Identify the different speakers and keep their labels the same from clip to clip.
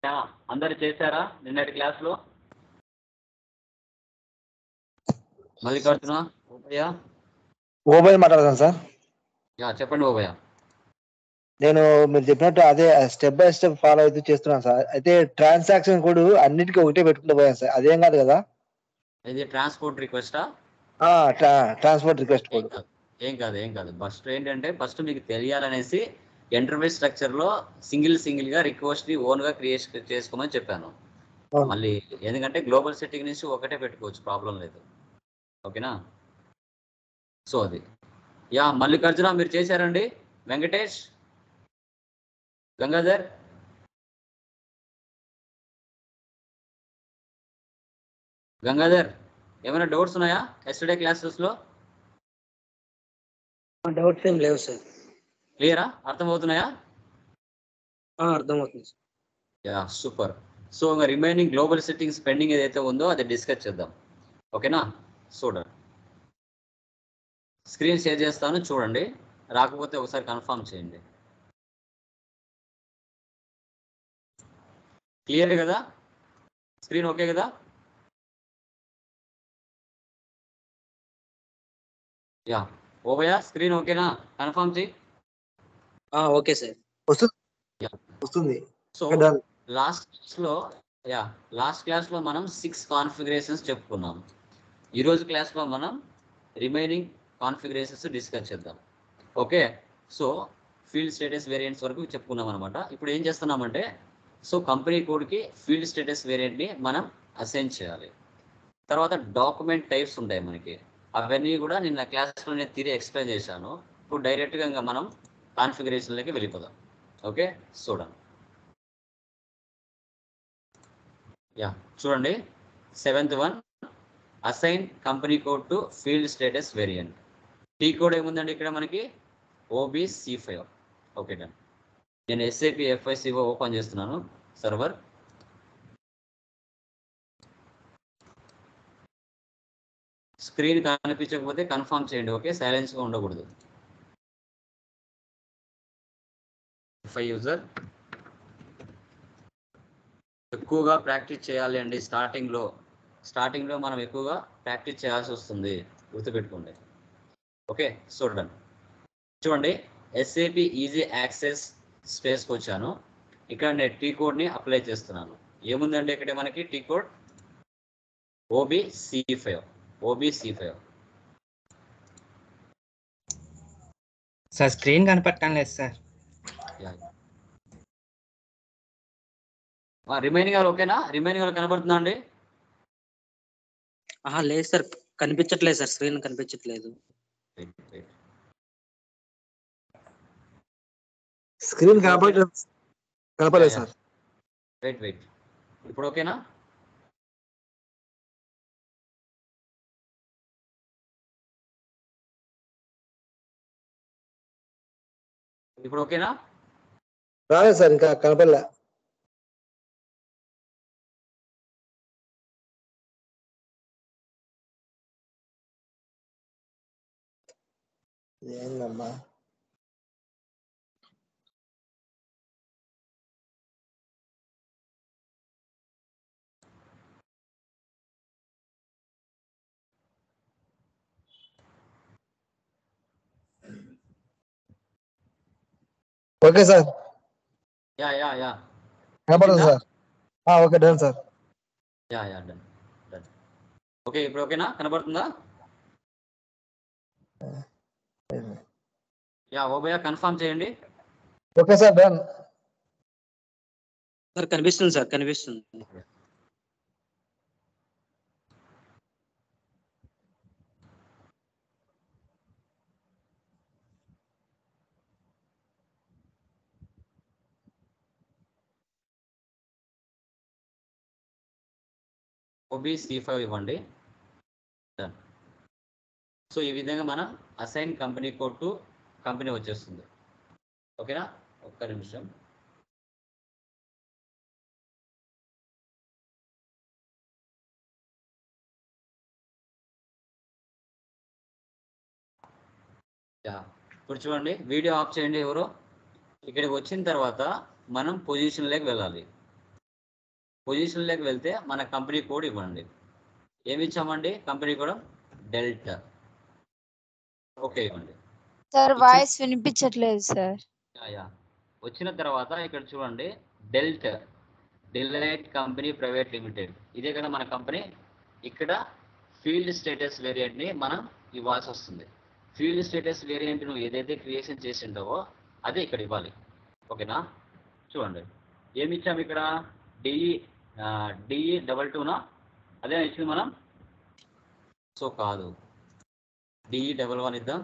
Speaker 1: అందరు చేశారా నిన్నటి క్లాస్లో? మల్లికార్జున, ఓబయ్య.
Speaker 2: ఓబయ్య మాట్లాడతాను సార్.
Speaker 1: చెప్పండి ఓబయ్య.
Speaker 2: నేను మీరు చెప్పినట్టు అదే స్టెప్ బై స్టెప్ ఫాలో అవుతూ చేస్తున్నాను సార్. అయితే ట్రాన్సాక్షన్ కోడ్ అన్నిటికీ ఒకటే పెట్టుకుంటూ పోయాను సార్. అదేం కాదు కదా?
Speaker 1: ఇది ట్రాన్స్పోర్ట్ రిక్వెస్టా?
Speaker 2: ట్రాన్స్పోర్ట్ రిక్వెస్ట్ కోడ్
Speaker 1: ఏం కాదు. ఫస్ట్ ఏంటంటే ఫస్ట్ మీకు తెలియాలనేసి ఇంటర్ఫేస్ స్ట్రక్చర్లో సింగిల్గా రిక్వెస్ట్ని ఓన్గా క్రియేట్ చేసుకోమని చెప్పాను. మళ్ళీ ఎందుకంటే గ్లోబల్ సెట్టింగ్ నుంచి ఒకటే పెట్టుకోవచ్చు, ప్రాబ్లం లేదు. ఓకేనా? సో అది మల్లికార్జున మీరు చేశారండి. వెంకటేష్, గంగాధర్, ఏమైనా డౌట్స్ ఉన్నాయా ఎస్టర్డే క్లాసెస్లో?
Speaker 3: డౌట్స్ ఏం లేవు సార్.
Speaker 1: క్లియరా? అర్థమవుతున్నాయా?
Speaker 3: అర్థమవుతుంది
Speaker 1: సార్. సూపర్. సో ఇంకా రిమైనింగ్ గ్లోబల్ సెట్టింగ్స్ పెండింగ్ ఏదైతే ఉందో అది డిస్కస్ చేద్దాం. ఓకేనా? చూడండి, స్క్రీన్ షేర్ చేస్తాను, చూడండి. రాకపోతే ఒకసారి కన్ఫర్మ్ చేయండి. క్లియర్ కదా? స్క్రీన్ ఓకే కదా? ఓబయ్య స్క్రీన్ ఓకేనా? కన్ఫర్మ్ చేయి.
Speaker 3: Okay sir.
Speaker 2: వస్తుంది.
Speaker 1: సో లాస్ట్ క్లాస్లో మనం 6 కాన్ఫిగరేషన్స్ చెప్పుకున్నాం. ఈరోజు క్లాస్లో మనం రిమైనింగ్ కాన్ఫిగరేషన్స్ డిస్కస్ చేద్దాం. Okay, so field status variants వరకు చెప్పుకున్నాం అనమాట. ఇప్పుడు ఏం చేస్తున్నామంటే కంపెనీ కోడ్కి ఫీల్డ్ స్టేటస్ వేరియంట్ని మనం అసైన్ చేయాలి. తర్వాత డాక్యుమెంట్ టైప్స్ ఉంటాయి మనకి, అవన్నీ కూడా నిన్న క్లాస్లో నేను తిరిగి ఎక్స్ప్లెయిన్ చేశాను. ఇప్పుడు డైరెక్ట్గా ఇంకా మనం కాన్ఫిగరేషన్లోకి వెళ్ళిపోదాం. ఓకే, చూడండి. చూడండి, 7th one, assign company code to field status variant. T code ఏముందండి ఇక్కడ మనకి? OBC5. Okay done. నేను SAP FICO ఓపెన్ చేస్తున్నాను సర్వర్. స్క్రీన్ కనిపించకపోతే కన్ఫర్మ్ చేయండి. ఓకే, సైలెన్స్గా ఉండకూడదు. FI యూజర్ ఎక్కువగా ప్రాక్టీస్ చేయాలి అండి. స్టార్టింగ్లో మనం ఎక్కువగా ప్రాక్టీస్ చేయాల్సి వస్తుంది, గుర్తుపెట్టుకోండి. ఓకే, చూడండి SAP ఈజీ యాక్సెస్ స్పేస్కి వచ్చాను. ఇక్కడ నేను టీ కోడ్ని అప్లై చేస్తున్నాను. ఏముందండి ఇక్కడ మనకి T code? OBC5.
Speaker 4: Sir screen కనపడటం లేదు సార్.
Speaker 1: రిమైనింగ్ వాళ్ళు ఓకేనా? రిమైనింగ్ వాళ్ళు కనబడుతుందా అండి?
Speaker 3: లేదు సార్, కనిపించట్లేదు సార్, స్క్రీన్ కనిపించట్లేదు.
Speaker 2: స్క్రీన్ కనపడలేదు సార్.
Speaker 1: వెయిట్. ఇప్పుడు ఓకేనా? ఇప్పుడు ఓకేనా?
Speaker 2: రాలేదు సార్, ఇంకా కనపడలే. ఏందమ్మా? Okay sir. కనపడదు sir. Okay done sir.
Speaker 1: Done. Okay, ఇప్పుడు ఓకేనా? కనబడుతుందా? ఓబయ్య కన్ఫర్మ్ చేయండి.
Speaker 2: Okay sir, done
Speaker 3: sir. కనిపిస్తుంది సార్, కనిపిస్తుంది.
Speaker 1: OBC5 ఇవ్వండి. డన్. సో ఈ విధంగా మనం assign company code to company వచ్చేస్తుంది. ఓకేనా? ఒక్క నిమిషం. ఇప్పుడు చూడండి, వీడియో ఆఫ్ చేయండి ఎవరో. ఇక్కడికి వచ్చిన తర్వాత మనం పొజిషన్లోకి వెళ్ళాలి. పొజిషన్లోకి వెళ్తే మన కంపెనీ కోడ్ ఇవ్వండి. ఏమి ఇచ్చామండి? Company code delta. ఓకే ఇవ్వండి.
Speaker 5: సార్ వాయిస్ వినిపించట్లేదు సార్.
Speaker 1: యా వచ్చిన తర్వాత ఇక్కడ చూడండి డిలైట్ కంపెనీ ప్రైవేట్ లిమిటెడ్, ఇదే కదా మన కంపెనీ. ఇక్కడ ఫీల్డ్ స్టేటస్ వేరియంట్ని మనం ఇవ్వాల్సి వస్తుంది. ఫీల్డ్ స్టేటస్ వేరియంట్ నువ్వు ఏదైతే క్రియేషన్ చేసి ఉంటావో అదే ఇక్కడ ఇవ్వాలి. ఓకేనా? చూడండి ఏమి ఇచ్చాము ఇక్కడ, DE22నా అదే ఇచ్చింది మనం. సో కాదు, DE11 ఇద్దాం.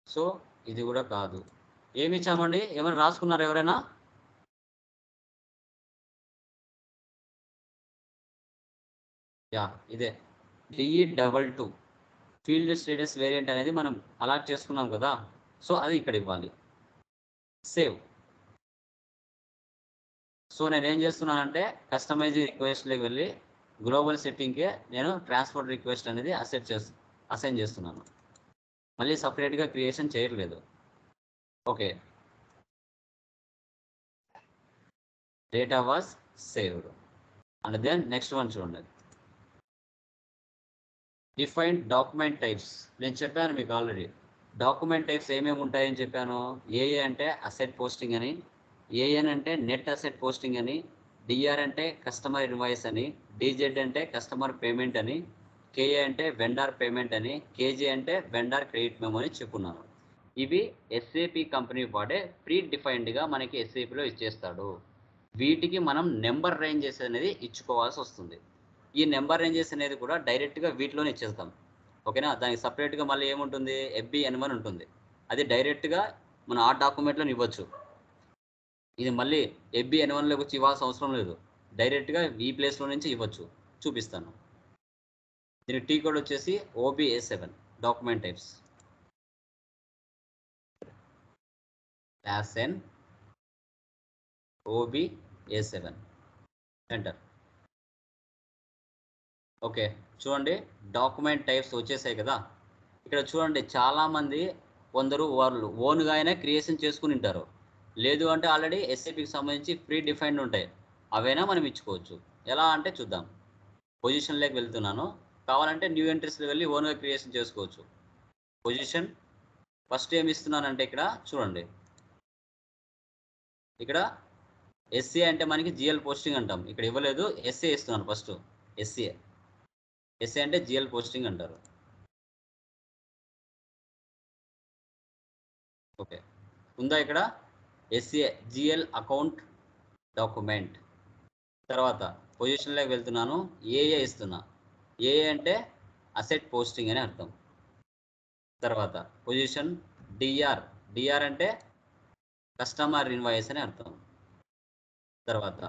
Speaker 1: సో ఇది కూడా కాదు. ఏమి ఇచ్చామండి? ఏమైనా రాసుకున్నారు ఎవరైనా? యా ఇదే DE22 ఫీల్డ్ స్టేటస్ వేరియంట్ అనేది మనం అలాట్ చేసుకున్నాం కదా. సో అది ఇక్కడ ఇవ్వాలి. సేవ్. సో నేను ఏం చేస్తున్నానంటే కస్టమైజ్ రిక్వెస్ట్లోకి వెళ్ళి గ్లోబల్ సెట్టింగ్కే నేను ట్రాన్స్పోర్ట్ రిక్వెస్ట్ అనేది అసైన్ చేస్తున్నాను. మళ్ళీ సపరేట్గా క్రియేషన్ చేయట్లేదు. Okay, data was saved. And then next one చూడండి, డిఫైన్ డాక్యుమెంట్ టైప్స్. నేను చెప్పాను మీకు ఆల్రెడీ డాక్యుమెంట్ టైప్స్ ఏమేమి ఉంటాయని చెప్పాను. ఏఏ అంటే అసెట్ పోస్టింగ్ అని, ఏఎన్ అంటే నెట్ అసెట్ పోస్టింగ్ అని, డిఆర్ అంటే కస్టమర్ ఇన్వాయిస్ అని, డిజెడ్ అంటే కస్టమర్ పేమెంట్ అని, కేఏ అంటే వెండార్ పేమెంట్ అని, కేజీ అంటే వెండార్ క్రెడిట్ మెమో అని చెప్పుకున్నాను. ఇవి ఎస్ఏపి కంపెనీ వాడే ప్రీ డిఫైన్డ్గా మనకి ఎస్ఏపిలో ఇచ్చేస్తాడు. వీటికి మనం నెంబర్ రేంజెస్ అనేది ఇచ్చుకోవాల్సి వస్తుంది. ఈ నెంబర్ రేంజెస్ అనేది కూడా డైరెక్ట్గా వీటిలోనే ఇచ్చేస్తాం. ఓకేనా? దానికి సపరేట్గా మళ్ళీ ఏముంటుంది, FBN1 ఉంటుంది. అది డైరెక్ట్గా మనం ఆ డాక్యుమెంట్లో ఇవ్వచ్చు. ఇది మళ్ళీ FBN1లోకి వచ్చి ఇవ్వాల్సిన అవసరం లేదు, డైరెక్ట్గా ఈ ప్లేస్లో నుంచి ఇవ్వచ్చు. చూపిస్తాను. దీని టీ కోడ్ వచ్చేసి OBA7 document types. SN OBA7 enter. Okay చూడండి డాక్యుమెంట్ టైప్స్ వచ్చేసాయి కదా. ఇక్కడ చూడండి చాలామంది కొందరు వాళ్ళు ఓన్గా అయినా క్రియేషన్ చేసుకుని ఉంటారు, లేదు అంటే ఆల్రెడీ ఎస్ఏపికి సంబంధించి ప్రీ డిఫైన్డ్ ఉంటాయి, అవైనా మనం ఇచ్చుకోవచ్చు. ఎలా అంటే చూద్దాం. పొజిషన్లోకి వెళ్తున్నాను, కావాలంటే న్యూ ఎంట్రీస్లో వెళ్ళి ఓన్గా క్రియేషన్ చేసుకోవచ్చు. పొజిషన్ ఫస్ట్ ఏమి ఇస్తున్నానంటే ఇక్కడ చూడండి, ఇక్కడ ఎస్ఏ అంటే మనకి జిఎల్ పోస్టింగ్ అంటాం, ఇక్కడ ఇవ్వలేదు, ఎస్ఏ ఇస్తున్నాను ఫస్ట్. ఎస్ఏ అంటే జిఎల్ పోస్టింగ్ అంటారు. ఓకే ఉందా ఇక్కడ ఎస్ఏ జిఎల్ అకౌంట్ డాక్యుమెంట్. తర్వాత పొజిషన్లోకి వెళ్తున్నాను, ఏఏ ఇస్తున్నా. ఏఏ అంటే అసెట్ పోస్టింగ్ అని అర్థం. తర్వాత పొజిషన్ డిఆర్ అంటే కస్టమర్ ఇన్వాయిస్ అని అర్థం. తర్వాత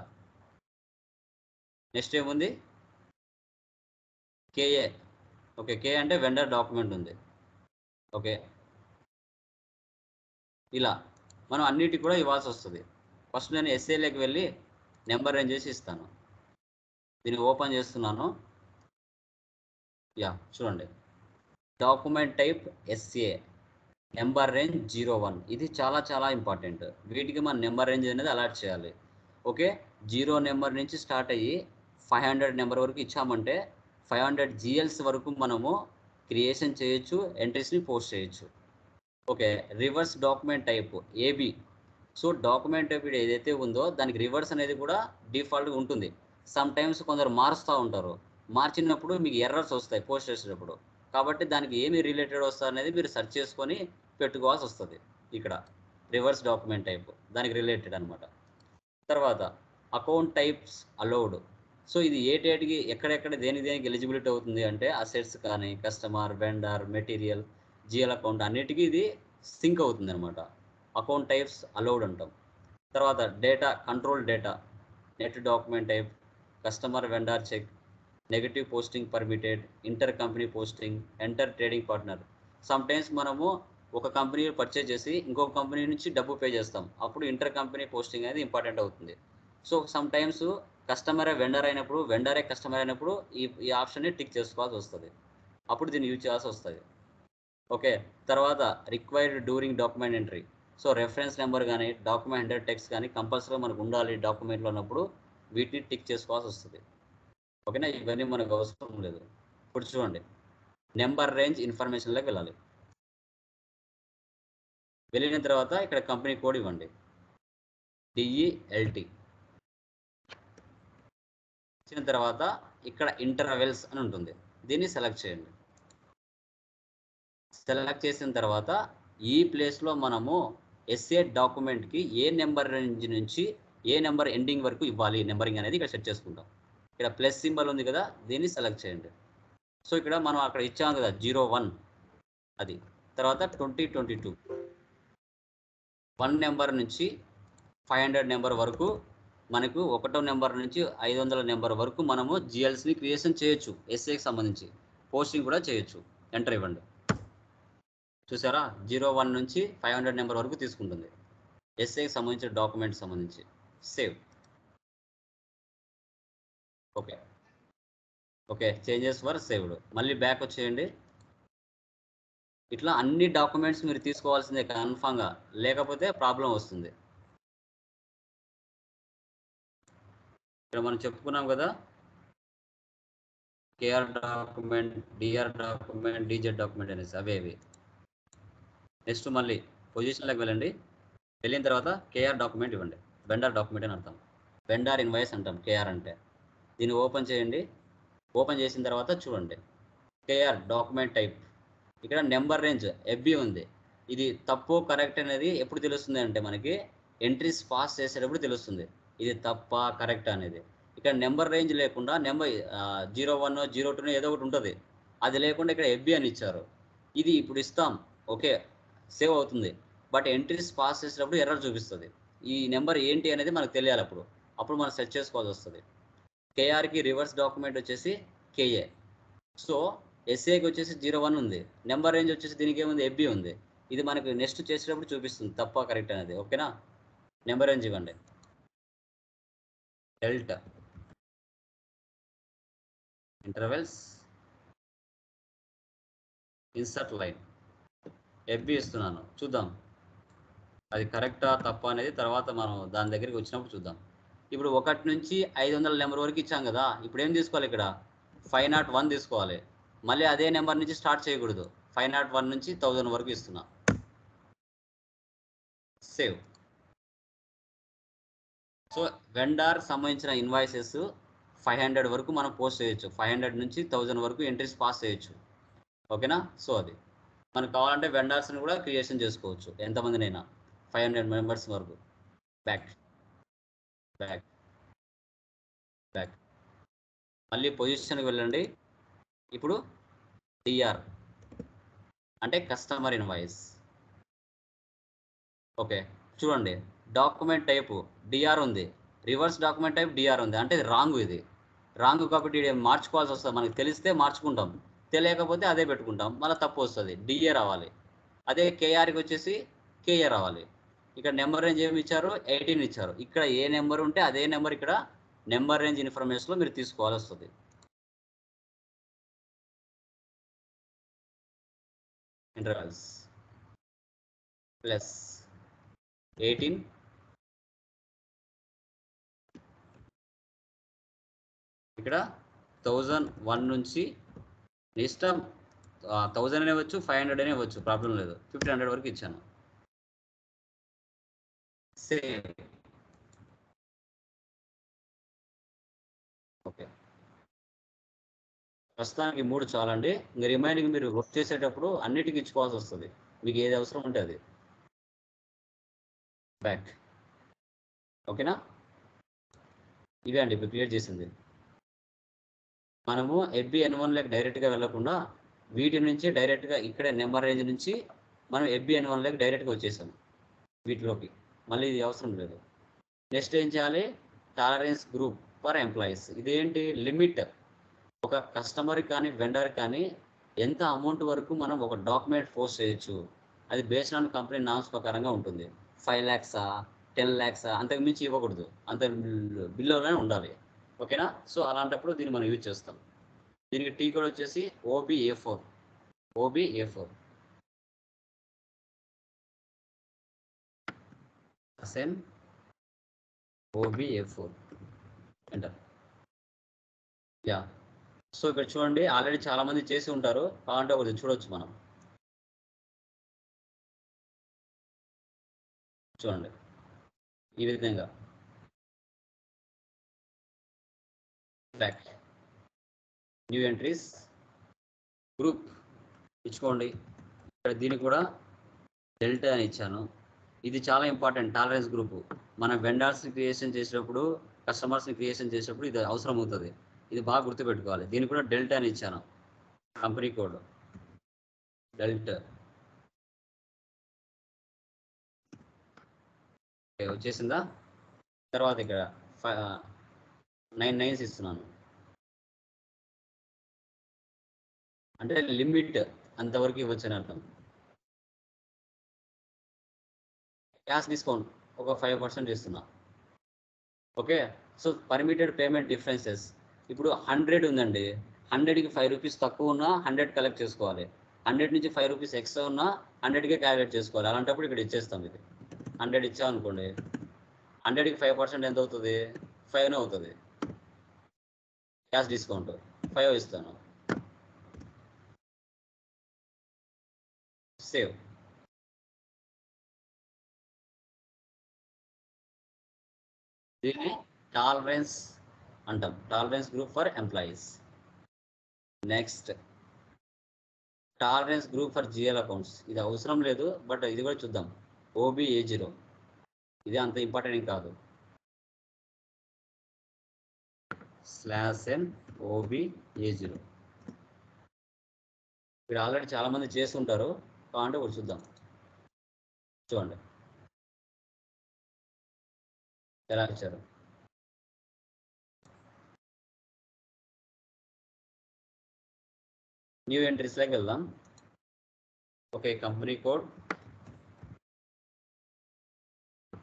Speaker 1: నెక్స్ట్ ఏముంది, కేఏ. ఓకే కే అంటే వెండర్ డాక్యుమెంట్ ఉంది. ఓకే ఇలా మనం అన్నిటికి కూడా ఇవ్వాల్సి వస్తుంది. ఫస్ట్ నేను ఎస్ఏలోకి వెళ్ళి నెంబర్ రేంజ్ చేసి ఇస్తాను. దీన్ని ఓపెన్ చేస్తున్నాను. యా చూడండి, document type SA, number range 01. ఇది చాలా చాలా ఇంపార్టెంట్. వీటికి మన నెంబర్ రేంజ్ అనేది అలాట్ చేయాలి. ఓకే 0 నెంబర్ నుంచి స్టార్ట్ అయ్యి 500 నెంబర్ వరకు ఇచ్చామంటే 500 GLs వరకు మనము క్రియేషన్ చేయొచ్చు, ఎంట్రీస్ని పోస్ట్ చేయొచ్చు. Okay reverse document type AB. So document type ఏదైతే ఉందో దానికి రివర్స్ అనేది కూడా డిఫాల్ట్గా ఉంటుంది. సమ్ టైమ్స్ కొందరు మారుస్తూ ఉంటారు, మార్చినప్పుడు మీకు ఎర్రర్స్ వస్తాయి పోస్ట్ చేసేటప్పుడు. కాబట్టి దానికి ఏమి రిలేటెడ్ వస్తుంది అనేది మీరు సెర్చ్ చేసుకొని పెట్టుకోవాల్సి వస్తుంది. ఇక్కడ రివర్స్ డాక్యుమెంట్ టైప్ దానికి రిలేటెడ్ అనమాట. తర్వాత అకౌంట్ టైప్స్ అలౌడ్. సో ఇది ఏ డేట్కి ఎక్కడెక్కడ దేనికి ఎలిజిబిలిటీ అవుతుంది అంటే అసెట్స్ కానీ customer vendor material GL account అన్నిటికీ ఇది సింక్ అవుతుంది అనమాట. అకౌంట్ టైప్స్ అలౌడ్ అంటాం. తర్వాత data control data, net document type, customer vendor check, negative posting permitted, inter company posting, enter trading partner. Sometimes మనము ఒక కంపెనీ పర్చేజ్ చేసి ఇంకొక కంపెనీ నుంచి డబ్బు పే చేస్తాం, అప్పుడు ఇంటర్ కంపెనీ పోస్టింగ్ అనేది ఇంపార్టెంట్ అవుతుంది. సో సమ్ టైమ్స్ కస్టమరే వెండర్ అయినప్పుడు, వెండరే కస్టమర్ అయినప్పుడు ఈ ఆప్షన్ని టిక్ చేసుకోవాల్సి వస్తుంది, అప్పుడు దీన్ని యూజ్ చేయాల్సి వస్తుంది. ఓకే తర్వాత required during document entry. So reference number కానీ డాక్యుమెంట్ హెడర్ టెక్స్ట్ కానీ కంపల్సరీ మనకు ఉండాలి డాక్యుమెంట్లో ఉన్నప్పుడు వీటిని టిక్ చేసుకోవాల్సి వస్తుంది. ఓకేనా, ఇవన్నీ మనకు అవసరం లేదు. ఇప్పుడు చూడండి, నెంబర్ రేంజ్ ఇన్ఫర్మేషన్లోకి వెళ్ళాలి. వెళ్ళిన తర్వాత ఇక్కడ కంపెనీ కోడ్ ఇవ్వండి, DELT. ఇచ్చిన తర్వాత ఇక్కడ ఇంటర్వెల్స్ అని ఉంటుంది, దీన్ని సెలెక్ట్ చేయండి. సెలెక్ట్ చేసిన తర్వాత ఈ ప్లేస్లో మనము ఎస్ఏ డాక్యుమెంట్కి ఏ నెంబర్ రేంజ్ నుంచి ఏ నెంబర్ ఎండింగ్ వరకు ఇవ్వాలి నెంబరింగ్ అనేది ఇక్కడ సెట్ చేసుకుంటాం. ఇక్కడ ప్లస్ సింబల్ ఉంది కదా, దీన్ని సెలెక్ట్ చేయండి. సో ఇక్కడ మనం అక్కడ ఇచ్చాం కదా 01, అది తర్వాత 2022 1 నెంబర్ నుంచి 500 నెంబర్ వరకు మనకు 1వ నెంబర్ నుంచి 500 నెంబర్ వరకు మనము జిఎల్స్ని క్రియేషన్ చేయొచ్చు. ఎస్ఏకి సంబంధించి పోస్టింగ్ కూడా చేయొచ్చు. ఎంటర్ ఇవ్వండి. చూసారా, 01 నుంచి 500 నెంబర్ వరకు తీసుకుంటుంది ఎస్ఏకి సంబంధించిన డాక్యుమెంట్ సంబంధించి. సేవ్. ఓకే ఓకే, చేంజెస్ వర్ సేవ్డ్. మళ్ళీ బ్యాక్ వచ్చేయండి. ఇట్లా అన్ని డాక్యుమెంట్స్ మీరు తీసుకోవాల్సిందే కన్ఫామ్గా, లేకపోతే ప్రాబ్లం వస్తుంది. ఇక్కడ మనం చెప్పుకున్నాం కదా, KR document, DR document, DZ document అనేసి అవి. నెక్స్ట్ మళ్ళీ పొజిషన్లోకి వెళ్ళండి. వెళ్ళిన తర్వాత కేఆర్ డాక్యుమెంట్ ఇవ్వండి. వెండర్ డాక్యుమెంట్ అని అర్థం, వెండర్ ఇన్వాయిస్ అంటాం కేఆర్ అంటే. దీన్ని ఓపెన్ చేయండి. ఓపెన్ చేసిన తర్వాత చూడండి, కేఆర్ డాక్యుమెంట్ టైప్, ఇక్కడ నెంబర్ రేంజ్ ఎఫ్బి ఉంది. ఇది తప్పు కరెక్ట్ అనేది ఎప్పుడు తెలుస్తుంది అంటే మనకి ఎంట్రీస్ పాస్ చేసేటప్పుడు తెలుస్తుంది ఇది తప్ప కరెక్ట్ అనేది. ఇక్కడ నెంబర్ రేంజ్ లేకుండా నెంబర్ 01, 02 ఏదో ఒకటి ఉంటుంది, అది లేకుండా ఇక్కడ ఎఫ్బి అని ఇచ్చారు. ఇది ఇప్పుడు ఇస్తాం, ఓకే సేవ్ అవుతుంది. బట్ ఎంట్రీస్ పాస్ చేసేటప్పుడు ఎర్రర్ చూపిస్తుంది. ఈ నెంబర్ ఏంటి అనేది మనకు తెలియాలి. అప్పుడు మనం సెర్చ్ చేసుకోవాల్సి వస్తుంది. కేఆర్కి రివర్స్ డాక్యుమెంట్ వచ్చేసి కేఏ. సో ఎస్ఏకి వచ్చేసి 01 ఉంది, నెంబర్ రేంజ్ వచ్చేసి దీనికి ఏముంది ఎఫ్బి ఉంది. ఇది మనకు నెక్స్ట్ చేసేటప్పుడు చూపిస్తుంది తప్ప కరెక్ట్ అనేది. ఓకేనా, నెంబర్ రేంజ్ ఇవ్వండి, delta intervals insert line FB ఇస్తున్నాను. చూద్దాం అది కరెక్టా తప్ప అనేది తర్వాత మనం దాని దగ్గరికి వచ్చినప్పుడు చూద్దాం. ఇప్పుడు 1 నుంచి 500 నెంబర్ వరకు ఇచ్చాం కదా, ఇప్పుడు ఏం తీసుకోవాలి, ఇక్కడ 501 తీసుకోవాలి. మళ్ళీ అదే నెంబర్ నుంచి స్టార్ట్ చేయకూడదు. 501 నుంచి 1000 వరకు ఇస్తున్నా. సేవ్. సో వెండర్ సంబంధించిన ఇన్వాయిసెస్ 500 వరకు మనం పోస్ట్ చేయొచ్చు. 500 నుంచి 1000 వరకు ఎంట్రీస్ పాస్ చేయొచ్చు. ఓకేనా, సో అది మనకు కావాలంటే వెండర్స్ని కూడా క్రియేషన్ చేసుకోవచ్చు, ఎంతమందినైనా 500 మెంబర్స్ వరకు. బ్యాక్ బ్యాక్ బ్యాక్ మళ్ళీ పొజిషన్కి వెళ్ళండి. ఇప్పుడు డిఆర్ అంటే కస్టమర్ ఇన్వాయిస్. ఓకే చూడండి, డాక్యుమెంట్ టైపు డిఆర్ ఉంది, రివర్స్ డాక్యుమెంట్ టైప్ డిఆర్ ఉంది, అంటే రాంగ్. ఇది రాంగ్ కాబట్టి మార్చుకోవాల్సి వస్తుంది. మనకు తెలిస్తే మార్చుకుంటాం, తెలియకపోతే అదే పెట్టుకుంటాం, మళ్ళీ తప్పు వస్తుంది. డిఏ రావాలి. అదే కేఆర్కి వచ్చేసి కేఏ రావాలి. ఇక్కడ నెంబర్ రేంజ్ ఏమి ఇచ్చారు, 18 ఇచ్చారు. ఇక్కడ ఏ నెంబర్ ఉంటే అదే నెంబర్ ఇక్కడ నెంబర్ రేంజ్ ఇన్ఫర్మేషన్లో మీరు తీసుకోవాల్సి వస్తుంది. ఇంటర్వెల్స్ ప్లస్ 18 ఇక్కడ 1001 నుంచి ఇష్టం 1000 అనే ఇవ్వచ్చు, 500 అనే ఇవ్వచ్చు, ప్రాబ్లం లేదు. 1500 వరకు ఇచ్చాను. సేవ్. ఓకే, ప్రస్తుతానికి 3 చాలండి. ఇంకా రిమైనింగ్ మీరు వర్క్ చేసేటప్పుడు అన్నిటికీ ఇచ్చుకోవాల్సి వస్తుంది, మీకు ఏది అవసరం ఉంటే అది. బ్యాక్. ఓకేనా, ఇవే అండి ఇప్పుడు క్లియర్ చేసింది. మనము ఎఫ్బి N1 డైరెక్ట్గా వెళ్ళకుండా వీటి నుంచి డైరెక్ట్గా ఇక్కడే నెంబర్ రేంజ్ నుంచి మనం ఎఫ్బి N1 డైరెక్ట్గా వచ్చేసాం వీటిలోకి. మళ్ళీ ఇది అవసరం లేదు. నెక్స్ట్ ఏం చేయాలి, టాలరెన్స్ గ్రూప్ ఫర్ ఎంప్లాయీస్. ఇదేంటి లిమిట్, ఒక కస్టమర్ కానీ వెండర్ కానీ ఎంత అమౌంట్ వరకు మనం ఒక డాక్యుమెంట్ పోస్ట్ చేయొచ్చు, అది బేస్డ్ ఆన్ కంపెనీ నామ్స్ ప్రకారంగా ఉంటుంది. 5 lakhs 10 lakhs అంతకు మించి ఇవ్వకూడదు, అంత బిల్లులోనే ఉండాలి. ఓకేనా, సో అలాంటప్పుడు దీన్ని మనం యూజ్ చేస్తాం. దీనికి టీ కోడ్ వచ్చేసి OBA4. SN OBA4 enter. Yeah, so ఇక్కడ చూడండి ఆల్రెడీ చాలా మంది చేసి ఉంటారు, కావాలంటే ఒకటి చూడొచ్చు మనం. చూడండి ఈ విధంగా బ్యాక్ న్యూ ఎంట్రీస్ గ్రూప్ ఇచ్చుకోండి. ఇక్కడ దీనికి కూడా డెల్టా అని ఇచ్చాను. ఇది చాలా ఇంపార్టెంట్. టాలరెన్స్ గ్రూప్ మనం వెండర్స్ని క్రియేషన్ చేసేటప్పుడు, కస్టమర్స్ని క్రియేషన్ చేసేటప్పుడు ఇది అవసరం అవుతుంది. ఇది బాగా గుర్తుపెట్టుకోవాలి. దీనికి కూడా డెల్టా అని ఇచ్చాను. కంపెనీ కోడ్ డెల్టా వచ్చేసిందా. తర్వాత ఇక్కడ 9 9s ఇస్తున్నాను, అంటే లిమిట్ అంతవరకు ఇవ్వచ్చు అని అర్థం. క్యాష్ డిస్కౌంట్ ఒక 5% ఇస్తున్నా. Okay, so permitted payment differences ఇప్పుడు 100 ఉందండి, 100కి 5 రూపీస్ తక్కువ ఉన్నా 100 కలెక్ట్ చేసుకోవాలి. 100 నుంచి 5 రూపీస్ ఎక్స్ట్రా ఉన్నా 100కే క్యాలిక్యులేట్ చేసుకోవాలి. అలాంటప్పుడు ఇక్కడ ఇచ్చేస్తాం. ఇది 100 ఇచ్చామనుకోండి, 100కి 5% ఎంత అవుతుంది? 5 అవుతుంది. క్యాష్ డిస్కౌంట్ 5 ఇస్తాను. సేవ్. దీన్ని టాలరెన్స్ అంటాం, tolerance group for employees. Next tolerance group for GL accounts. ఇది అవసరం లేదు, బట్ ఇది కూడా చూద్దాం. OBA0 ఇది అంత ఇంపార్టెంట్ ఏం కాదు. /n OBA0 ఇక్కడ ఆల్రెడీ చాలా మంది చేస్తుంటారు, కావాలంటే ఒకటి చూద్దాం. చూడండి ఎలా ఇచ్చారు. న్యూ ఎంట్రీస్లోకి వెళ్దాం. Okay, company code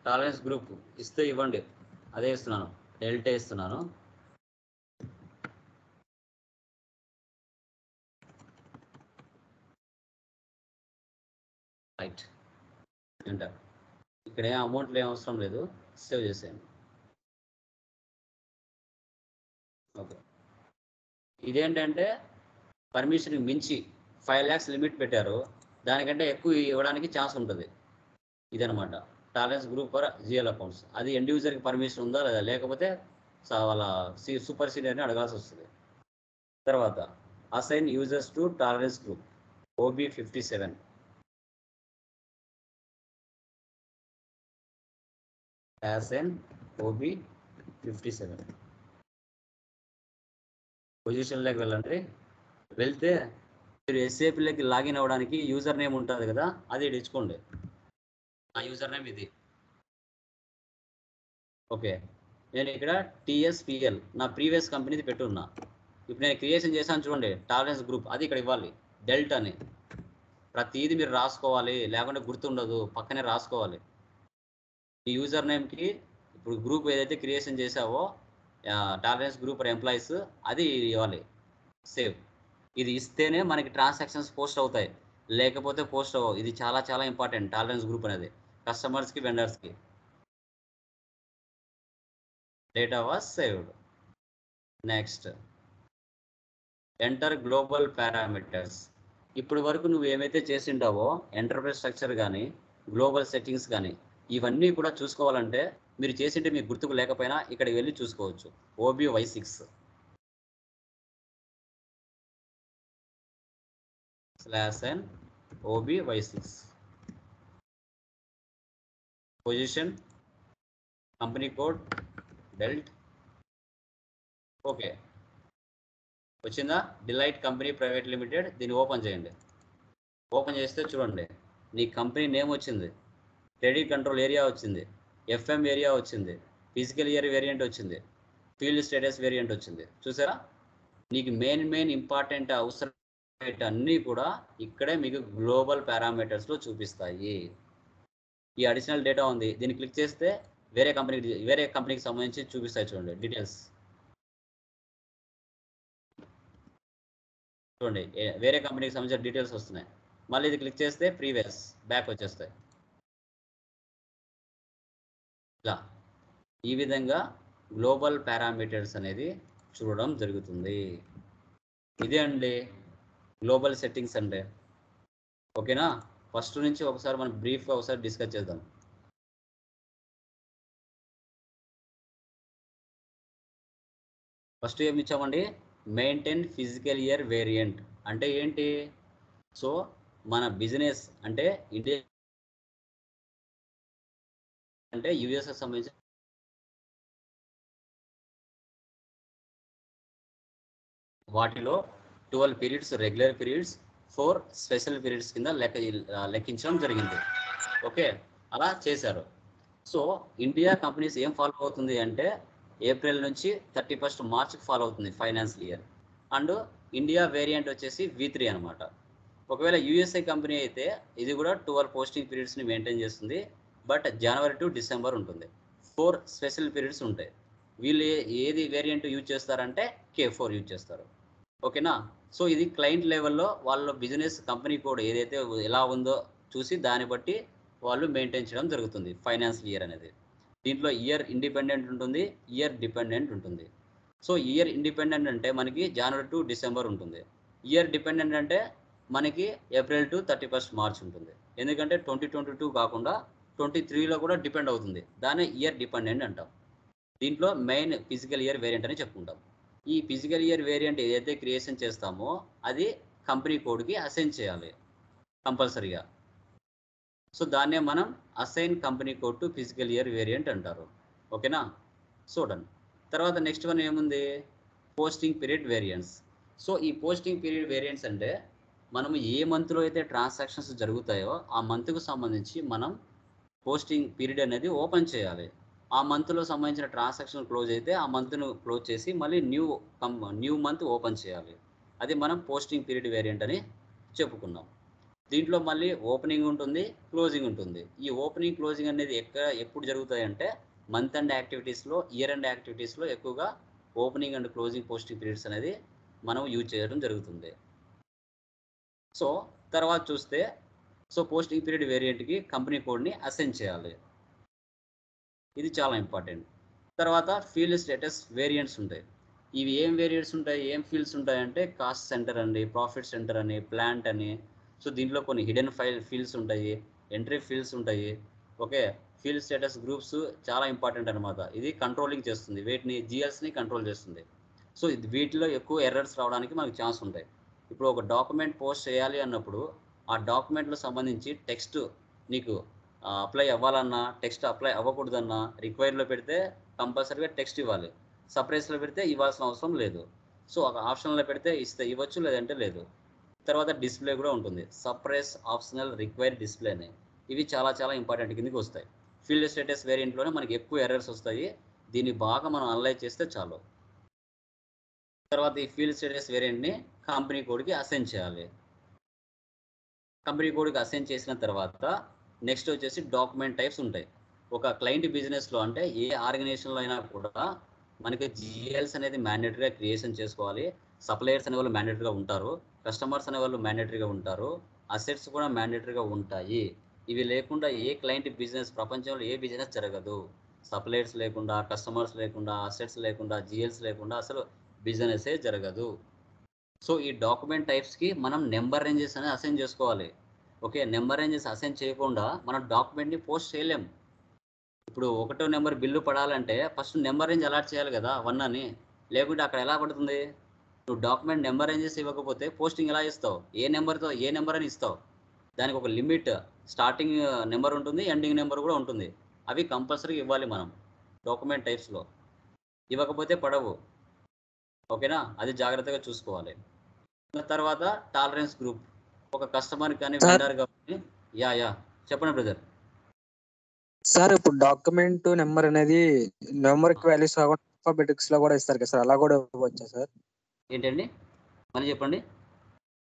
Speaker 1: tolerance group ఇస్తే ఇవ్వండి, అదే ఇస్తున్నాను, డెల్టా ఇస్తున్నాను. Right enter. ఇక్కడ ఏం అమౌంట్లు ఏం అవసరం లేదు, సేవ్ చేసేయండి. ఓకే, ఇదేంటంటే పర్మిషన్ మించి 5 lakhs లిమిట్ పెట్టారు, దానికంటే ఎక్కువ ఇవ్వడానికి ఛాన్స్ ఉంటుంది. ఇదనమాట tolerance group for GL accounts. అది ఎండ్ యూజర్కి పర్మిషన్ ఉందా లేదా, లేకపోతే వాళ్ళ సూపర్ సీనియర్ని అడగాల్సి వస్తుంది. తర్వాత assign users to tolerance group OB57. Assign OB57 పొజిషన్లోకి వెళ్ళండి. వెళ్తే మీరు SAPలోకి లాగిన్ అవ్వడానికి యూజర్ నేమ్ ఉంటుంది కదా, అది ఇచ్చుకోండి. ఆ యూజర్ నేమ్ ఇది. ఓకే, నేను ఇక్కడ TSPL నా ప్రీవియస్ కంపెనీది పెట్టున్నా. ఇప్పుడు నేను క్రియేషన్ చేశాను చూడండి, టాలరెన్స్ గ్రూప్, అది ఇక్కడ ఇవ్వాలి. డెల్టా అని ప్రతిదీ మీరు రాసుకోవాలి, లేకుంటే గుర్తుండదు, పక్కనే రాసుకోవాలి. ఈ యూజర్ నేమ్కి ఇప్పుడు గ్రూప్ ఏదైతే క్రియేషన్ చేసావో టాలరెన్స్ గ్రూప్ ఫర్ ఎంప్లాయీస్, అది ఇవ్వాలి. సేవ్. ఇది ఇస్తేనే మనకి ట్రాన్సాక్షన్స్ పోస్ట్ అవుతాయి, లేకపోతే పోస్ట్ అవ్వవు. ఇది చాలా చాలా ఇంపార్టెంట్. టాలరెన్స్ గ్రూప్ అనేది కస్టమర్స్కి, వెండర్స్కి. Data was saved. Next enter global parameters. ఇప్పటి వరకు నువ్వు ఏమైతే చేసింటావో ఎంటర్ప్రైజ్ స్ట్రక్చర్ కానీ, గ్లోబల్ సెట్టింగ్స్ కానీ, ఇవన్నీ కూడా చూసుకోవాలంటే మీరు చేసింటే మీకు గుర్తుకు లేకపోయినా ఇక్కడికి వెళ్ళి చూసుకోవచ్చు. OBY6 /n OBY6 position, company code డెల్ట్. ఓకే, వచ్చిందా? Delight company private limited. దీన్ని ఓపెన్ చేయండి. ఓపెన్ చేస్తే చూడండి, నీ కంపెనీ నేమ్ వచ్చింది, క్రెడిట్ కంట్రోల్ ఏరియా వచ్చింది, FM ఏరియా వచ్చింది, ఫిజికల్ ఇయర్ వేరియంట్ వచ్చింది, ఫీల్డ్ స్టేటస్ వేరియంట్ వచ్చింది. చూసారా? నీకు మెయిన్ ఇంపార్టెంట్ అవసరం అన్నీ కూడా ఇక్కడే మీకు గ్లోబల్ పారామీటర్స్లో చూపిస్తాయి. ఈ అడిషనల్ డేటా ఉంది, దీన్ని క్లిక్ చేస్తే వేరే కంపెనీకి సంబంధించి చూపిస్తాయి. చూడండి డీటెయిల్స్. చూడండి వేరే కంపెనీకి సంబంధించిన డీటెయిల్స్ వస్తున్నాయి. మళ్ళీ ఇది క్లిక్ చేస్తే ప్రీవియస్ బ్యాక్ వచ్చేస్తాయి. ఇలా ఈ విధంగా గ్లోబల్ పారామీటర్స్ అనేది చూడడం జరుగుతుంది. ఇదే అండి గ్లోబల్ సెట్టింగ్స్ అంటే. ఓకేనా? ఫస్ట్ నుంచి ఒకసారి మనం బ్రీఫ్గా ఒకసారి డిస్కస్ చేద్దాం. ఫస్ట్ ఏమి ఇచ్చామండి? మెయింటైన్ ఫిజికల్ ఇయర్ వేరియంట్ అంటే ఏంటి? సో మన బిజినెస్ అంటే ఇండియా అంటే యుఎస్కి సంబంధించి వాటిలో 12 periods regular periods, 4 special periods కింద లెక్కించడం జరిగింది. ఓకే, అలా చేశారు. సో ఇండియా కంపెనీస్ ఏం ఫాలో అవుతుంది అంటే ఏప్రిల్ నుంచి 31 మార్చ్కి ఫాలో అవుతుంది financial year. And India variant వచ్చేసి V3 అనమాట. ఒకవేళ యూఎస్ఏ కంపెనీ అయితే ఇది కూడా 12 పోస్టింగ్ పీరియడ్స్ని మెయింటైన్ చేస్తుంది. బట్ జనవరి టు డిసెంబర్ ఉంటుంది. 4 స్పెషల్ పీరియడ్స్ ఉంటాయి. వీళ్ళు ఏది వేరియంట్ యూజ్ చేస్తారంటే K4 యూజ్ చేస్తారు. ఓకేనా? సో ఇది క్లయింట్ లెవెల్లో వాళ్ళ బిజినెస్ కంపెనీ కోడ్ ఏదైతే ఎలా ఉందో చూసి దాన్ని బట్టి వాళ్ళు మెయింటైన్ చేయడం జరుగుతుంది ఫైనాన్షియల్ ఇయర్ అనేది. దీంట్లో ఇయర్ ఇండిపెండెంట్ ఉంటుంది, ఇయర్ డిపెండెంట్ ఉంటుంది. సో ఇయర్ ఇండిపెండెంట్ అంటే మనకి జనవరి టు డిసెంబర్ ఉంటుంది. ఇయర్ డిపెండెంట్ అంటే మనకి ఏప్రిల్ టు 31 మార్చ్ ఉంటుంది. ఎందుకంటే 2022 కాకుండా 23లో కూడా డిపెండ్ అవుతుంది. దాన్ని ఇయర్ డిపెండెంట్ అంటాం. దీంట్లో మెయిన్ ఫిజికల్ ఇయర్ వేరియంట్ అని చెప్పుకుంటాం. ఈ ఫిజికల్ ఇయర్ వేరియంట్ ఏదైతే క్రియేషన్ చేస్తామో అది కంపెనీ కోడ్కి అసైన్ చేయాలి కంపల్సరీగా. సో దాన్నే మనం assign company code to physical year variant అంటారు. ఓకేనా? చూడండి తర్వాత నెక్స్ట్ వన్ ఏముంది? Posting period variants. సో ఈ పోస్టింగ్ పీరియడ్ వేరియంట్స్ అంటే మనం ఏ మంత్లో అయితే ట్రాన్సాక్షన్స్ జరుగుతాయో ఆ మంత్కు సంబంధించి మనం పోస్టింగ్ పీరియడ్ అనేది ఓపెన్ చేయాలి. ఆ మంత్లో సంబంధించిన ట్రాన్సాక్షన్ క్లోజ్ అయితే ఆ మంత్ను క్లోజ్ చేసి మళ్ళీ న్యూ మంత్ ఓపెన్ చేయాలి. అది మనం పోస్టింగ్ పీరియడ్ వేరియంట్ అని చెప్పుకున్నాం. దీంట్లో మళ్ళీ ఓపెనింగ్ ఉంటుంది, క్లోజింగ్ ఉంటుంది. ఈ ఓపెనింగ్ క్లోజింగ్ అనేది ఎప్పుడు జరుగుతాయంటే మంత్ అండ్ యాక్టివిటీస్లో, ఇయర్ అండ్ యాక్టివిటీస్లో ఎక్కువగా opening and closing posting periods అనేది మనం యూజ్ చేయడం జరుగుతుంది. సో తర్వాత చూస్తే సో పోస్టింగ్ పీరియడ్ వేరియంట్కి కంపెనీ కోడ్ని అసైన్ చేయాలి. ఇది చాలా ఇంపార్టెంట్. తర్వాత ఫీల్డ్ స్టేటస్ వేరియంట్స్ ఉంటాయి. ఇవి ఏం వేరియంట్స్ ఉంటాయి, ఏం ఫీల్డ్స్ ఉంటాయంటే కాస్ట్ సెంటర్ అని, ప్రాఫిట్ సెంటర్ అని, ప్లాంట్ అని. సో దీంట్లో కొన్ని హిడెన్ ఫీల్డ్స్ ఉంటాయి, ఎంట్రీ ఫీల్డ్స్ ఉంటాయి. ఓకే, ఫీల్డ్ స్టేటస్ గ్రూప్స్ చాలా ఇంపార్టెంట్ అనమాట. ఇది కంట్రోలింగ్ చేస్తుంది, వీటిని జిఎల్స్ని కంట్రోల్ చేస్తుంది. సో వీటిలో ఎక్కువ ఎర్రర్స్ రావడానికి మనకు ఛాన్స్ ఉంటాయి. ఇప్పుడు ఒక డాక్యుమెంట్ పోస్ట్ చేయాలి అన్నప్పుడు ఆ డాక్యుమెంట్లో సంబంధించి టెక్స్ట్ నీకు అప్లై అవ్వాలన్నా, టెక్స్ట్ అప్లై అవ్వకూడదన్నా రిక్వైర్లో పెడితే కంపల్సరీగా టెక్స్ట్ ఇవ్వాలి. సపరేట్స్లో పెడితే ఇవ్వాల్సిన అవసరం లేదు. సో ఒక ఆప్షన్లో పెడితే ఇవ్వచ్చు, లేదంటే లేదు. తర్వాత డిస్ప్లే కూడా ఉంటుంది, సపరేస్, ఆప్షనల్, రిక్వైర్, డిస్ప్లే అని. ఇవి చాలా చాలా ఇంపార్టెంట్ కిందకి వస్తాయి. ఫీల్డ్ స్టేటస్ వేరియంట్లోనే మనకి ఎక్కువ ఎర్రర్స్ వస్తాయి. దీన్ని బాగా మనం అనలైజ్ చేస్తే చాలు. తర్వాత ఈ ఫీల్డ్ స్టేటస్ వేరియంట్ని కంపెనీ కోడ్కి అసైన్ చేయాలి. కంపెనీ కోడ్కి అసైన్ చేసిన తర్వాత నెక్స్ట్ వచ్చేసి డాక్యుమెంట్ టైప్స్ ఉంటాయి. ఒక క్లయింట్ బిజినెస్లో అంటే ఏ ఆర్గనైజేషన్లో అయినా కూడా మనకి జిఎల్స్ అనేది మ్యాండేటరీగా క్రియేషన్ చేసుకోవాలి. సప్లయర్స్ అనే వాళ్ళు మ్యాండేటరీగా ఉంటారు, కస్టమర్స్ అనే వాళ్ళు మ్యాండేటరీగా ఉంటారు, అసెట్స్ కూడా మ్యాండేటరీగా ఉంటాయి. ఇవి లేకుండా ఏ క్లయింట్ బిజినెస్ ప్రపంచంలో ఏ బిజినెస్ జరగదు. సప్లయర్స్ లేకుండా, కస్టమర్స్ లేకుండా, అసెట్స్ లేకుండా, జిఎల్స్ లేకుండా అసలు బిజినెసే జరగదు. సో ఈ డాక్యుమెంట్ టైప్స్కి మనం నెంబర్ రేంజెస్ అనేది అసైన్ చేసుకోవాలి. ఓకే, నెంబర్ రేంజెస్ అసైన్ చేయకుండా మనం డాక్యుమెంట్ని పోస్ట్ చేయలేం. ఇప్పుడు 1వ నెంబర్ బిల్లు పడాలంటే ఫస్ట్ నెంబర్ రేంజ్ అలాట్ చేయాలి కదా, 1 అని. లేకుంటే అక్కడ ఎలా పడుతుంది? నువ్వు డాక్యుమెంట్ నెంబర్ రేంజెస్ ఇవ్వకపోతే పోస్టింగ్ ఎలా ఇస్తావు? ఏ నెంబర్ అని ఇస్తావు? దానికి ఒక లిమిట్, స్టార్టింగ్ నెంబర్ ఉంటుంది, ఎండింగ్ నెంబర్ కూడా ఉంటుంది. అవి కంపల్సరీగా ఇవ్వాలి మనం డాక్యుమెంట్ టైప్స్లో. ఇవ్వకపోతే పడవు. ఓకేనా? అది జాగ్రత్తగా చూసుకోవాలి. తర్వాత టాలరెన్స్ గ్రూప్, ఒక కస్టమర్ కానీ వెండర్ కానీ. చెప్పండి బ్రదర్.
Speaker 3: సార్ ఇప్పుడు డాక్యుమెంట్ నెంబర్ అనేది న్యూమరిక్ వాల్యూస్ కాకుండా ఆల్ఫాబెటిక్స్ లో కూడా ఇస్తారు కదా సార్, అలా కూడా ఇవ్వచ్చా సార్?
Speaker 1: ఏంటండి మళ్ళీ చెప్పండి.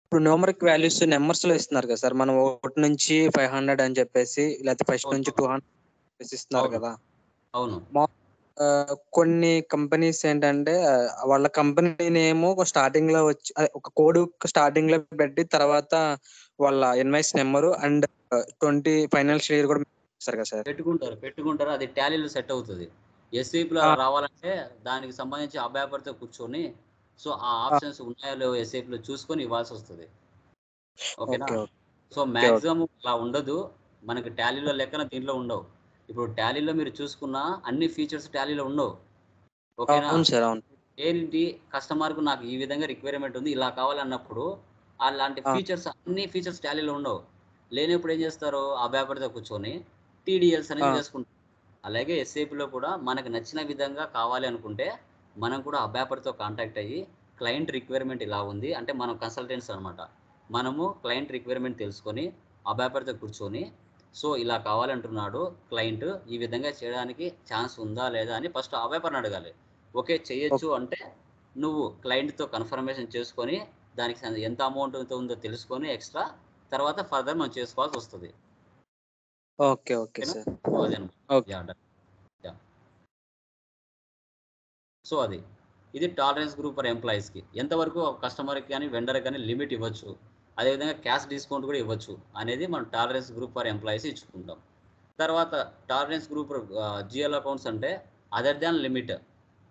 Speaker 3: ఇప్పుడు న్యూమరిక్ వాల్యూస్ నెంబర్స్ లో ఇస్తున్నారు కదా సార్, మనం 1 నుంచి 500 అని చెప్పేసి, లేకపోతే ఫస్ట్ నుంచి 200 ఇస్తున్నారు కదా.
Speaker 1: అవును.
Speaker 3: కొన్ని కంపెనీస్ ఏంటంటే వాళ్ళ కంపెనీ నేమ్ ఒక స్టార్టింగ్ లో వచ్చి ఒక కోడ్ స్టార్టింగ్ లో పెట్టి తర్వాత వాళ్ళ invoice number and 20 financial year కూడా సార్ కదా సార్.
Speaker 1: పెట్టుకుంటారు అది టాలీలో సెట్ అవుతుంది. ఎస్ఏపీలో రావాలంటే దానికి సంబంధించి అభ్యాపరితో కూర్చొని సో ఆ ఆప్షన్స్ ఉన్నాయో లేవో ఎస్ఏపీలో చూసుకొని ఇవ్వాల్సి వస్తుంది. ఓకేనా? సో మ్యాక్సిమం అలా ఉండదు మనకి టాలీలో లెక్కన దీంట్లో ఉండవు. ఇప్పుడు టాలీలో మీరు చూసుకున్న అన్ని ఫీచర్స్ టాలీలో ఉండవు. ఓకేనా? ఏంటి కస్టమర్కు నాకు ఈ విధంగా రిక్వైర్మెంట్ ఉంది ఇలా కావాలన్నప్పుడు అలాంటి ఫీచర్స్ అన్ని ఫీచర్స్ టాలీలో ఉండవు. లేనప్పుడు ఏం చేస్తారు అభ్యాపరితో కూర్చొని టీడీఎల్స్ అనేది చేసుకుంటారు. అలాగే ఎస్ఏపీలో కూడా మనకు నచ్చిన విధంగా కావాలి అనుకుంటే మనం కూడా అభ్యాపరితో కాంటాక్ట్ అయ్యి క్లయింట్ రిక్వైర్మెంట్ ఇలా ఉంది అంటే మనం కన్సల్టెంట్స్ అనమాట. మనము క్లయింట్ రిక్వైర్మెంట్ తెలుసుకొని అభ్యాపరితో కూర్చొని సో ఇలా కావాలంటున్నాడు క్లయింట్ ఈ విధంగా చేయడానికి ఛాన్స్ ఉందా లేదా అని ఫస్ట్ అభ్యాపరిని అడగాలి. ఓకే చేయొచ్చు అంటే నువ్వు క్లయింట్తో కన్ఫర్మేషన్ చేసుకొని దానికి ఎంత అమౌంట్ ఉందో తెలుసుకొని ఎక్స్ట్రా తర్వాత ఫర్దర్ మనం చేసుకోవాల్సి వస్తుంది. సో అది ఇది టాలరెన్స్ గ్రూప్ ఫర్ ఎంప్లాయీస్కి ఎంతవరకు కస్టమర్కి కానీ వెండర్కి కానీ లిమిట్ ఇవ్వచ్చు, అదేవిధంగా క్యాష్ డిస్కౌంట్ కూడా ఇవ్వచ్చు అనేది మనం టాలరెన్స్ గ్రూప్ ఫర్ ఎంప్లాయీస్ ఇచ్చుకుంటాం. తర్వాత టాలరెన్స్ గ్రూప్ జిఎల్ అకౌంట్స్ అంటే అదర్ దాన్ లిమిట్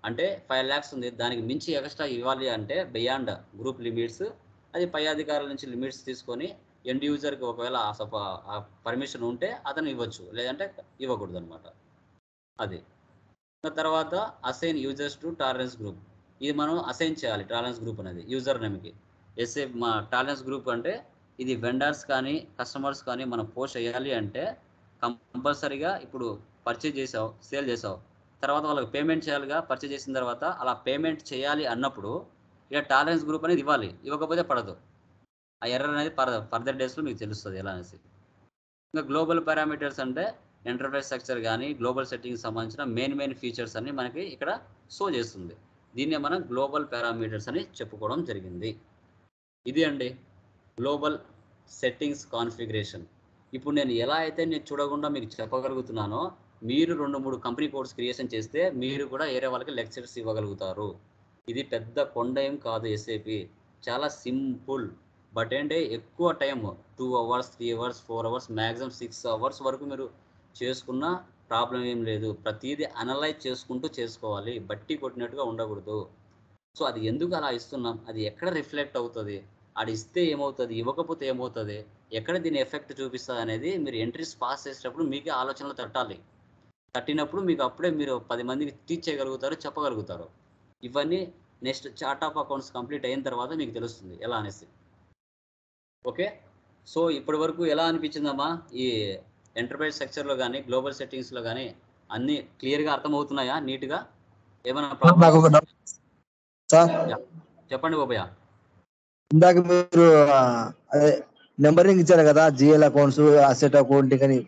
Speaker 1: అంటే 5 lakhs ఉంది దానికి మించి ఎక్స్ట్రా ఇవ్వాలి అంటే బియాండ్ గ్రూప్ లిమిట్స్ అది పై అధికారుల నుంచి లిమిట్స్ తీసుకొని ఎండ్ యూజర్కి ఒకవేళ పర్మిషన్ ఉంటే అతను ఇవ్వచ్చు లేదంటే ఇవ్వకూడదు అనమాట. అది తర్వాత assign users to tolerance group ఇది మనం అసైన్ చేయాలి. టాలరెన్స్ గ్రూప్ అనేది యూజర్ నేమ్కి మా టాలరెన్స్ గ్రూప్ అంటే ఇది వెండర్స్ కానీ కస్టమర్స్ కానీ మనం పోస్ట్ చేయాలి అంటే కంపల్సరీగా ఇప్పుడు పర్చేజ్ చేసావు సేల్ చేసావు తర్వాత వాళ్ళకి పేమెంట్ చేయాలిగా. పర్చేజ్ చేసిన తర్వాత అలా పేమెంట్ చేయాలి అన్నప్పుడు ఇక టాలరెన్స్ గ్రూప్ అనేది ఇవ్వాలి. ఇవ్వకపోతే పడదు. ఆ ఎర్రర్ అనేది ఫర్దర్ డేస్లో మీకు తెలుస్తుంది ఎలా అనేసి. ఇంకా గ్లోబల్ పారామీటర్స్ అంటే ఎంటర్ప్రైజ్ స్ట్రక్చర్ కానీ గ్లోబల్ సెట్టింగ్కి సంబంధించిన మెయిన్ ఫీచర్స్ అన్ని మనకి ఇక్కడ షో చేస్తుంది. దీన్నే మనం గ్లోబల్ పారామీటర్స్ అని చెప్పుకోవడం జరిగింది. ఇది అండి గ్లోబల్ సెట్టింగ్స్ కాన్ఫిగరేషన్. ఇప్పుడు నేను ఎలా అయితే నేను చూడకుండా మీకు చెప్పగలుగుతున్నానో మీరు 2-3 కంపెనీ కోడ్స్ క్రియేషన్ చేస్తే మీరు కూడా ఏరే వాళ్ళకి లెక్చర్స్ ఇవ్వగలుగుతారు. ఇది పెద్ద కొండ ఏం కాదు. ఎస్ఏపి చాలా సింపుల్ బట్ ఏంటంటే ఎక్కువ time 2 hours 3 hours 4 hours maximum 6 hours వరకు మీరు చేసుకున్న ప్రాబ్లం ఏం లేదు. ప్రతిదీ అనలైజ్ చేసుకుంటూ చేసుకోవాలి, బట్టి కొట్టినట్టుగా ఉండకూడదు. సో అది ఎందుకు అలా ఇస్తున్నాం, అది ఎక్కడ రిఫ్లెక్ట్ అవుతుంది, అది ఇస్తే ఏమవుతుంది, ఇవ్వకపోతే ఏమవుతుంది, ఎక్కడ దీని ఎఫెక్ట్ చూపిస్తుంది అనేది మీరు ఎంట్రీస్ పాస్ చేసేటప్పుడు మీకే ఆలోచనలు తట్టినప్పుడు మీకు అప్పుడే మీరు 10 మందికి టీచ్ చేయగలుగుతారు, చెప్పగలుగుతారు. ఇవన్నీ next chart of accounts complete అయిన తర్వాత మీకు తెలుస్తుంది ఎలా అనేసి. ఓకే సో ఇప్పటి వరకు ఎలా అనిపించిందమ్మా ఈ ఎంటర్ప్రైజ్ స్ట్రక్చర్లో కానీ గ్లోబల్ సెట్టింగ్స్లో కానీ అన్నీ క్లియర్గా అర్థమవుతున్నాయా నీట్గా? ఏమైనా ప్రాబ్లమ్? చెప్పండి బాబయ్య.
Speaker 2: ఇందాక మీరు అదే నెంబరింగ్ ఇచ్చారు కదా జిఎల్ అకౌంట్స్ అసెట్ అకౌంట్ అని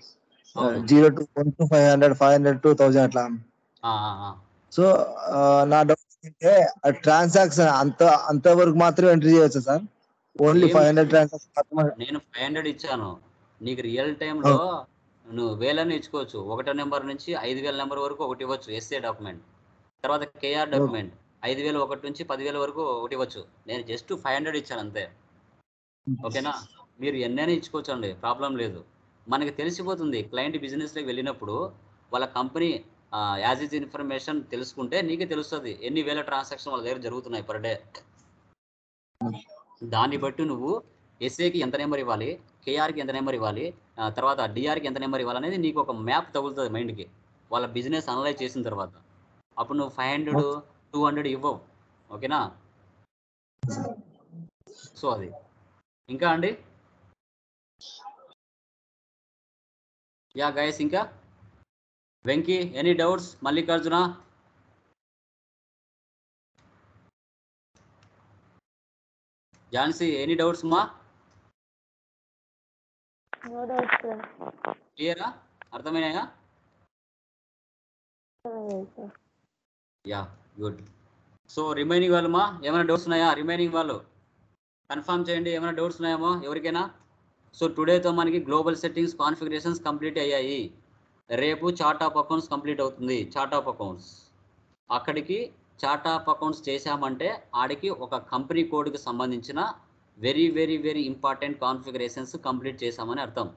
Speaker 2: 0 to 1 to 500 500 to 1000 అట్లా. సో నా డౌట్ ఏంటంటే ట్రాన్సాక్షన్ అంతవరకు మాత్రమే ఎంట్రీ చేయొచ్చు సార్? Only 500 transaction?
Speaker 1: నేను 500 ఇచ్చాను, నీకు రియల్ టైంలో నువ్వు 1000 ఇచ్చుకోవచ్చు. 1వ నెంబర్ నుంచి 5000 నెంబర్ వరకు ఒకటి ఇవ్వచ్చు ఎస్ఏ డాక్యుమెంట్. తర్వాత కేఆర్ డాక్యుమెంట్ 5000 ఒకటి నుంచి 10,000 వరకు ఒకటి ఇవ్వచ్చు. నేను జస్ట్ 500 ఇచ్చాను అంతే. ఓకేనా? మీరు ఎన్నైనా ఇచ్చుకోవచ్చు అండి, ప్రాబ్లం లేదు. మనకి తెలిసిపోతుంది క్లయింట్ బిజినెస్లోకి వెళ్ళినప్పుడు వాళ్ళ కంపెనీ యాజ్ ఇస్ ఇన్ఫర్మేషన్ తెలుసుకుంటే నీకే తెలుస్తుంది ఎన్ని వేల ట్రాన్సాక్షన్ వాళ్ళ దగ్గర జరుగుతున్నాయి పర్ డే. దాన్ని బట్టి నువ్వు ఎస్ఏకి ఎంత నెంబర్ ఇవ్వాలి, కేఆర్కి ఎంత నెంబర్ ఇవ్వాలి, తర్వాత డిఆర్కి ఎంత నెంబర్ ఇవ్వాలి అనేది నీకు ఒక మ్యాప్ తగులుతుంది మైండ్కి వాళ్ళ బిజినెస్ అనలైజ్ చేసిన తర్వాత. అప్పుడు నువ్వు 500 200 ఇవ్వవు. ఓకేనా? సో అది ఇంకా అండి యా గైస్ ఇంకా Venky any doubts? Mallikarjuna, Jhansi any doubts మా? క్లియరా? అర్థమైనాయా? Yeah good. సో రిమైనింగ్ వాళ్ళు మా ఏమైనా డౌట్స్ ఉన్నాయా? రిమైనింగ్ వాళ్ళు కన్ఫర్మ్ చేయండి ఏమైనా డౌట్స్ ఉన్నాయేమో ఎవరికైనా. సో టుడేతో మనకి గ్లోబల్ సెట్టింగ్స్ కాన్ఫిగరేషన్స్ కంప్లీట్ అయ్యాయి. రేపు చార్ట్ ఆఫ్ అకౌంట్స్ కంప్లీట్ అవుతుంది. చార్ట్ ఆఫ్ అకౌంట్స్ అక్కడికి చార్ట్ ఆఫ్ అకౌంట్స్ చేశామంటే ఆడికి ఒక కంపెనీ కోడ్కి సంబంధించిన వెరీ ఇంపార్టెంట్ కాన్ఫిగరేషన్స్ కంప్లీట్ చేశామని అర్థం.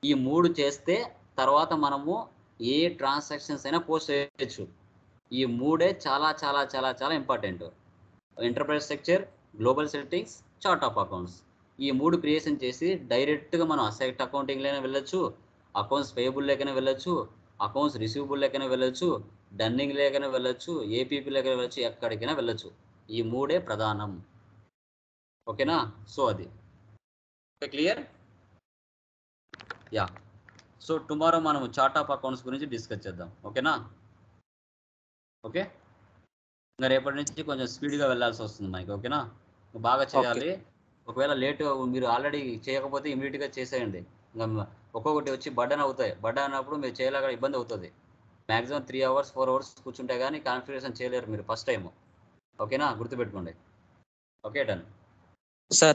Speaker 1: ఈ 3 చేస్తే తర్వాత మనము ఏ ట్రాన్సాక్షన్స్ అయినా పోస్ట్ చేయొచ్చు. ఈ మూడే చాలా చాలా చాలా చాలా important. Enterprise structure, global settings, chart of accounts. ఈ 3 క్రియేషన్ చేసి డైరెక్ట్గా మనం అసెట్ అకౌంటింగ్లోనే వెళ్ళొచ్చు, అకౌంట్స్ పేయబుల్ లేకనే వెళ్ళొచ్చు, అకౌంట్స్ రిసీవబుల్ లేకనే వెళ్ళొచ్చు, డన్నింగ్ లేకనే వెళ్ళొచ్చు, ఏపీపీ లేకనే వెళ్ళొచ్చు, ఎక్కడికైనా వెళ్ళొచ్చు. ఈ మూడే ప్రధానం. ఓకేనా? సో అది క్లియర్. యా. సో టుమారో మనం చార్ట్ ఆఫ్ అకౌంట్స్ గురించి డిస్కస్ చేద్దాం. ఓకేనా? ఓకే. ఇంకా రేపటి నుంచి కొంచెం స్పీడ్గా వెళ్ళాల్సి వస్తుంది మనకి. ఓకేనా? బాగా చేయాలి. ఒకవేళ లేట్ మీరు ఆల్రెడీ చేయకపోతే ఇమీడియట్గా చేసేయండి. ఇంకా ఒక్కొక్కటి వచ్చి బర్డన్ అవుతాయి. బర్డన్ అన్నప్పుడు మీరు చేయలేక ఇబ్బంది అవుతుంది. మ్యాక్సిమం 3 hours 4 hours కూర్చుంటే కానీ కాన్ఫిగరేషన్ చేయలేరు మీరు ఫస్ట్ టైం. ఓకేనా? గుర్తుపెట్టుకోండి. Okay, done.
Speaker 3: సార్